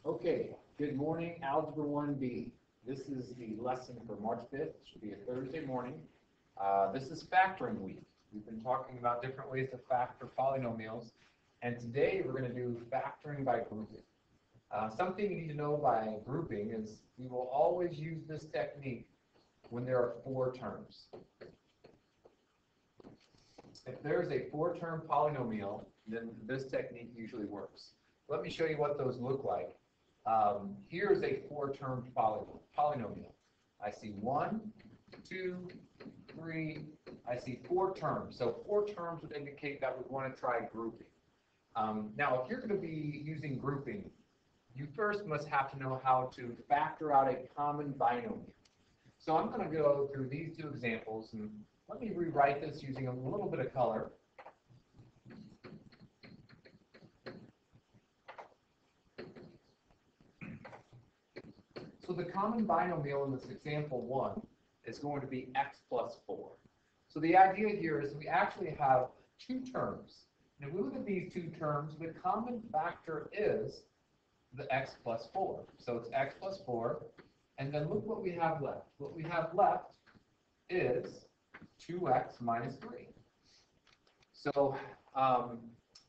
Okay, good morning, Algebra 1B. This is the lesson for March 5th. It should be a Thursday morning. This is factoring week. We've been talking about different ways to factor polynomials, and today we're going to do factoring by grouping. Something you need to know by grouping is we will always use this technique when there are four terms. If there's a four-term polynomial, then this technique usually works. Let me show you what those look like. Here's a four-term polynomial. I see 1, 2, 3, I see 4 terms. So 4 terms would indicate that we want to try grouping. Now, if you're going to be using grouping, you first must have to know how to factor out a common binomial. So I'm going to go through these two examples, and let me rewrite this using a little bit of color. So the common binomial in this example 1 is going to be x plus 4. So the idea here is we actually have two terms. And if we look at these two terms, the common factor is the x plus 4. So it's x plus 4. And then look what we have left. What we have left is 2x minus 3. So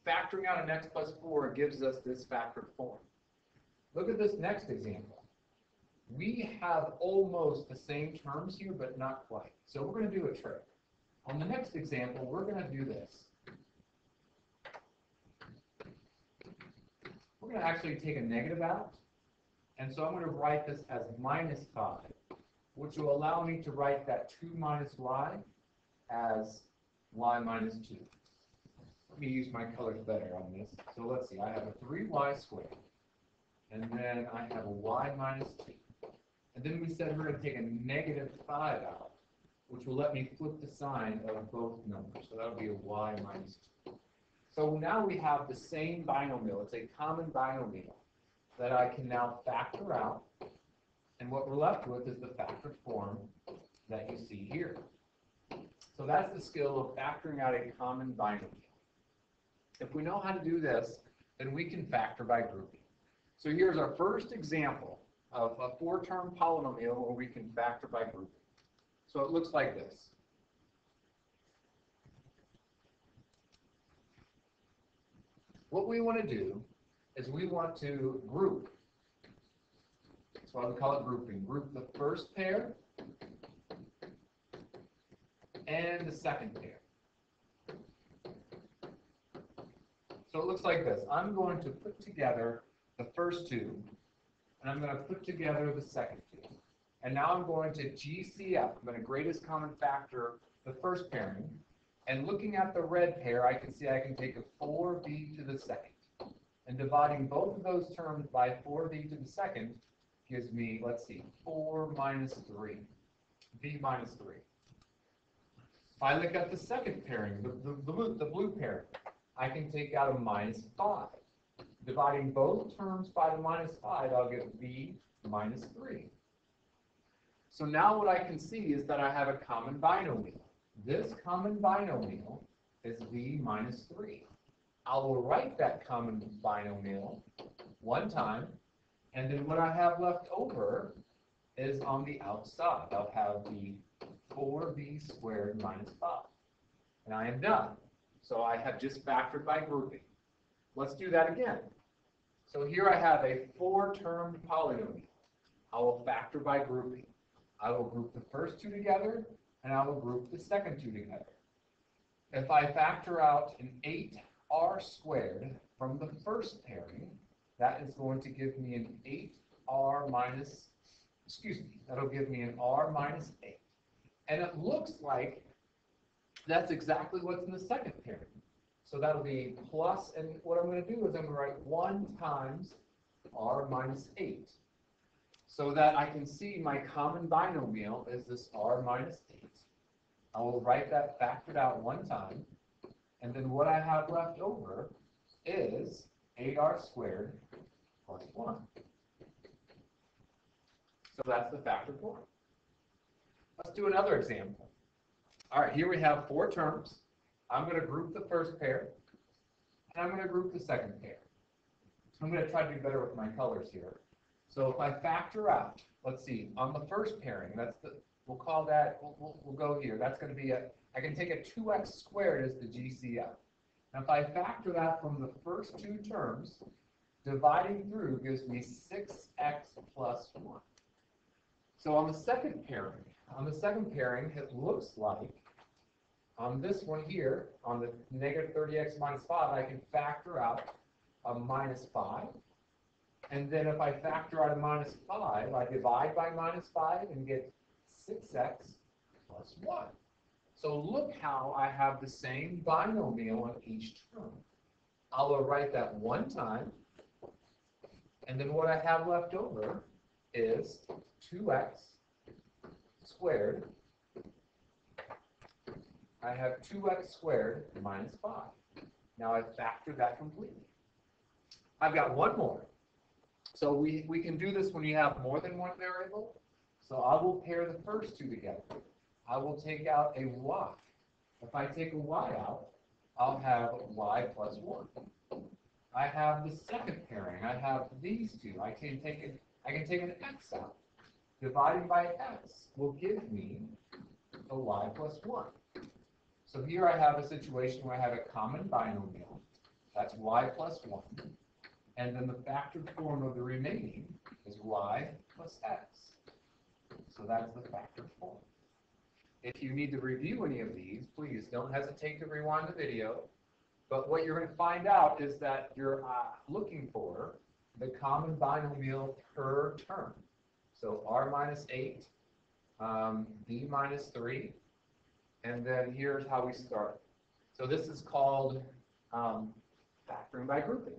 factoring out an x plus 4 gives us this factored form. Look at this next example. We have almost the same terms here, but not quite. So we're going to do a trick. On the next example, we're going to do this. We're going to actually take a negative out. And so I'm going to write this as minus 5, which will allow me to write that 2 minus y as y minus 2. Let me use my colors better on this. So let's see. I have a 3y squared. And then I have a y minus 2. And then we said we're going to take a negative 5 out, which will let me flip the sign of both numbers. So that'll be a y minus 2. So now we have the same binomial. It's a common binomial that I can now factor out. And what we're left with is the factored form that you see here. So that's the skill of factoring out a common binomial. If we know how to do this, then we can factor by grouping. So here's our first example of a four-term polynomial where we can factor by grouping. So it looks like this. What we want to do is we want to group. That's why we call it grouping. Group the first pair and the second pair. So it looks like this. I'm going to put together the first two, and I'm going to put together the second two. And now I'm going to GCF, I'm going to greatest common factor the first pairing. And looking at the red pair, I can see I can take a 4b to the second. And dividing both of those terms by 4b to the second gives me, let's see, 4 minus 3, b minus 3. If I look at the second pairing, the blue pairing, I can take out a minus 5. Dividing both terms by the minus 5, I'll get b minus 3. So now what I can see is that I have a common binomial. This common binomial is b minus 3. I will write that common binomial one time, and then what I have left over is on the outside. I'll have the 4b squared minus 5. And I am done. So I have just factored by grouping. Let's do that again. So here I have a four-termed polynomial. I will factor by grouping. I will group the first two together, and I will group the second two together. If I factor out an 8r squared from the first pairing, that is going to give me an 8r minus, that'll give me an r minus 8. And it looks like that's exactly what's in the second pairing. So that'll be plus, and what I'm going to do is I'm going to write 1 times r minus 8. So that I can see my common binomial is this r minus 8. I will write that factored out one time. And then what I have left over is 8r squared plus 1. So that's the factored form. Let's do another example. All right, here we have 4 terms. I'm going to group the first pair, and I'm going to group the second pair. I'm going to try to do better with my colors here. So if I factor out, let's see, on the first pairing, we'll call that, we'll go here. That's going to be I can take a 2x squared as the GCF. Now if I factor that from the first two terms, dividing through gives me 6x plus 1. So on the second pairing, it looks like on this one here, on the negative 30x minus 5, I can factor out a minus 5. And then if I factor out a minus 5, I divide by minus 5 and get 6x plus 1. So look how I have the same binomial on each term. I'll write that one time, and then what I have left over is 2x squared. I have 2x squared minus 5. Now I've factored that completely. I've got one more. So we can do this when you have more than one variable. So I will pair the first two together. I will take out a y. If I take a y out, I'll have y plus 1. I have the second pairing. I have these two. I can take an x out. Dividing by x will give me a y plus 1. So here I have a situation where I have a common binomial. That's y plus 1. And then the factored form of the remaining is y plus x. So that's the factored form. If you need to review any of these, please don't hesitate to rewind the video. But what you're going to find out is that you're looking for the common binomial per term. So r minus 8, b minus 3, and then here's how we start. So this is called factoring by grouping.